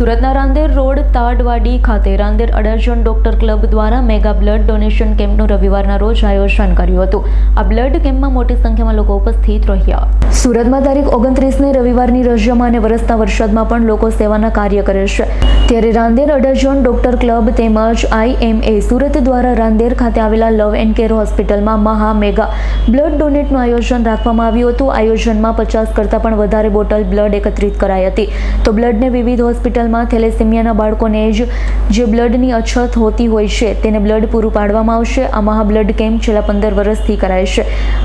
સુરતના રાંદેર રોડ તાડવાડી ખાતે Rander Adajan doctor club દ્વારા મેગા બ્લડ ડોનેશન કેમ્પનું રવિવારના રોજ આયોજન કર્યું હતું. આ બ્લડ કેમ્પમાં મોટી સંખ્યામાં લોકો ઉપસ્થિત રહ્યા. સુરતમાં તારીખ 29ને રવિવારની રજામાં અને વરસતા વરસાદમાં પણ લોકો સેવાના કાર્ય કરે છે. ત્યારે રાંદેર અડાજણ ડોક્ટર ક્લબ તેમજ IMA સુરત દ્વારા રાંદેર ખાતે આવેલા લવ એન્ડ કેર હોસ્પિટલમાં મહા મેગા બ્લડ ડોનેટનું આયોજન રાખવામાં આવ્યું હતું. આયોજનમાં 50 કરતાં પણ વધારે બોટલ બ્લડ એકત્રિત કરાઈ હતી. તો બ્લડને વિવિધ હોસ્પિટલમાં થેલેસેમિયાના બાળકોને જે બ્લડની અછત હોતી હોય છે તેને બ્લડ પૂરું પાડવામાં આવશે. આ મહા બ્લડ કેમ્પ છેલ્લા 15 વર્ષથી કરાય છે.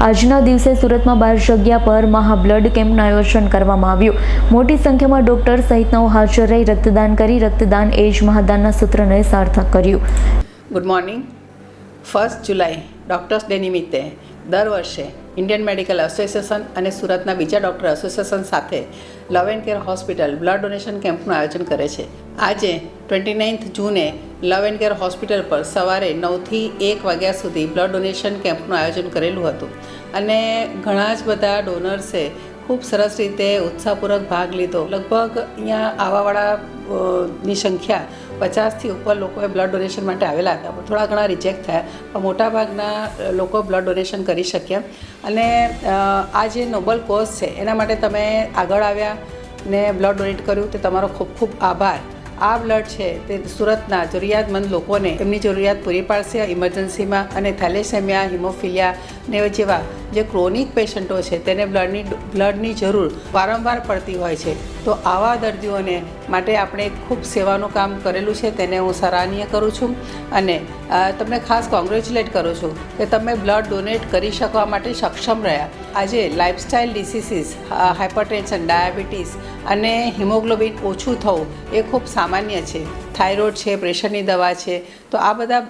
આજના દિવસે સુરતમાં 12 જગ્યા પર મહા બ્લડ કેમ્પનું આયોજન કરવામાં આવ્યું. મોટી સંખ્યામાં ડોક્ટર સહિતનાઓ હાજર રહી રક્તદાન કરી રક્તદાન એ જ મહાદાનના સૂત્રને સાર્થક કર્યું. Good morning. 1 જુલાઈ ડૉક્ટર્સ ડે નિમિત્તે દર વર્ષે ઇન્ડિયન મેડિકલ એસોસિએશન અને સુરતના બીજા ડૉક્ટર એસોસિએશન સાથે love and care hospital blood donation કેમ્પનું આયોજન કરે છે. આજે 29 જૂને લવ એન્ડ કેર હોસ્પિટલ પર સવારે 9થી 1 વાગ્યા સુધી બ્લડ ડોનેશન કેમ્પનું આયોજન કરેલું હતું અને ઘણા જ બધા ડોનર્સે ખૂબ સરસ રીતે ઉત્સાહપૂર્વક ભાગ લીધો. લગભગ અહીંયા આવવાવાળાની સંખ્યા 50થી ઉપર લોકોએ બ્લડ ડોનેશન માટે આવેલા હતા. થોડા ઘણા રિજેક્ટ થયા પણ મોટાભાગના લોકો બ્લડ ડોનેશન કરી શક્યા. અને આ જે નોબલ કોઝ છે એના માટે તમે આગળ આવ્યા ને બ્લડ ડોનેટ કર્યું તે તમારો ખૂબ ખૂબ આભાર. આ બ્લડ છે તે સુરતના જરૂરિયાતમંદ લોકોને એમની જરૂરિયાત પૂરી પાડશે ઇમરજન્સીમાં. અને થેલેસેમિયા, હિમોફિલિયા ને જેવા જે ક્રોનિક પેશન્ટો છે તેને બ્લડની જરૂર વારંવાર પડતી હોય છે. તો આવા દર્દીઓને માટે આપણે ખૂબ સેવાનું કામ કરેલું છે તેને હું સરાહનીય કરું છું અને તમને ખાસ કોંગ્રેચ્યુલેટ કરું છું કે તમે બ્લડ ડોનેટ કરી શકવા માટે સક્ષમ રહ્યા. આજે લાઇફસ્ટાઇલ ડિસીઝીસ, હાઇપરટેન્શન, ડાયાબિટીસ અને હિમોગ્લોબિન ઓછું થવું એ ખૂબ સામાન્ય છે. થાઇરોઇડ છે, પ્રેશરની દવા છે. તો આ બધા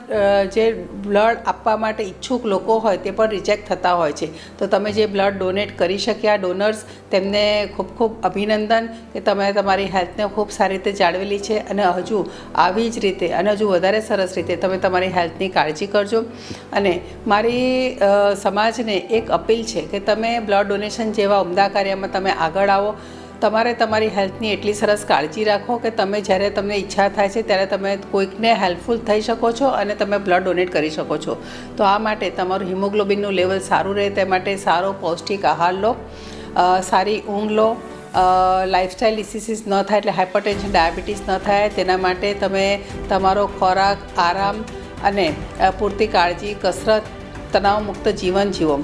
જે બ્લડ આપવા માટે ઈચ્છુક લોકો હોય તે પણ રિજેક્ટ થતા હોય છે. તો તમે જે બ્લડ ડોનેટ કરી શક્યા ડોનર્સ તેમને ખૂબ ખૂબ અભિનંદન કે તમે તમારી હેલ્થને ખૂબ સારી રીતે જાળવેલી છે અને હજુ આવી જ રીતે અને હજુ વધારે સરસ રીતે તમે તમારી હેલ્થની કાળજી કરજો. અને મારી સમાજને એક અપીલ છે કે તમે બ્લડ ડોનેશન જેવા ઉમદા કાર્યમાં તમે આગળ આવો. તમારે તમારી હેલ્થની એટલી સરસ કાળજી રાખો કે તમે જ્યારે તમને ઈચ્છા થાય છે ત્યારે તમે કોઈકને હેલ્પફુલ થઈ શકો છો અને તમે બ્લડ ડોનેટ કરી શકો છો. તો આ માટે તમારું હિમોગ્લોબિનનું લેવલ સારું રહે તે માટે સારો પૌષ્ટિક આહાર લો, સારી ઊંઘ લો, લાઇફસ્ટાઇલ ડિસીઝીસ ન થાય એટલે હાઇપરટેન્શન, ડાયાબિટીસ ન થાય તેના માટે તમે તમારો ખોરાક, આરામ અને પૂરતી કાળજી, કસરત, તણાવમુક્ત જીવન જીવો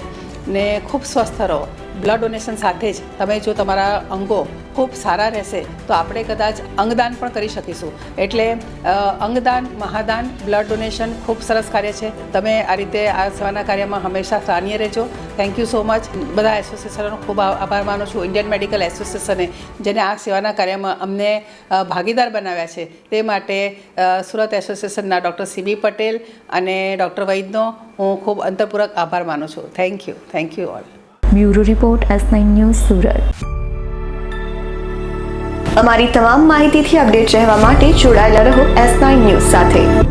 ને ખૂબ સ્વસ્થ રહો. બ્લડ ડોનેશન સાથે જ તમે જો તમારા અંગો ખૂબ સારા રહેશે તો આપણે કદાચ અંગદાન પણ કરી શકીશું. એટલે અંગદાન, મહાદાન, બ્લડ ડોનેશન ખૂબ સરસ કાર્ય છે. તમે આ રીતે આ સેવાના કાર્યમાં હંમેશા સરાહનીય રહેજો. Thank you so much. બધા એસોસિએશનોનો ખૂબ આભાર માનું છું. ઇન્ડિયન મેડિકલ એસોસિએશને જેને આ સેવાના કાર્યમાં અમને ભાગીદાર બનાવ્યા છે તે માટે સુરત એસોસિએશનના ડૉક્ટર CB પટેલ અને ડૉક્ટર વૈદનો હું ખૂબ અંતરપૂર્વક આભાર માનું છું. Thank you all. Bureau report S9 news Surat. અમારી તમામ માહિતીથી અપડેટ રહેવા માટે જોડાયેલા રહો S9 ન્યૂઝ સાથે.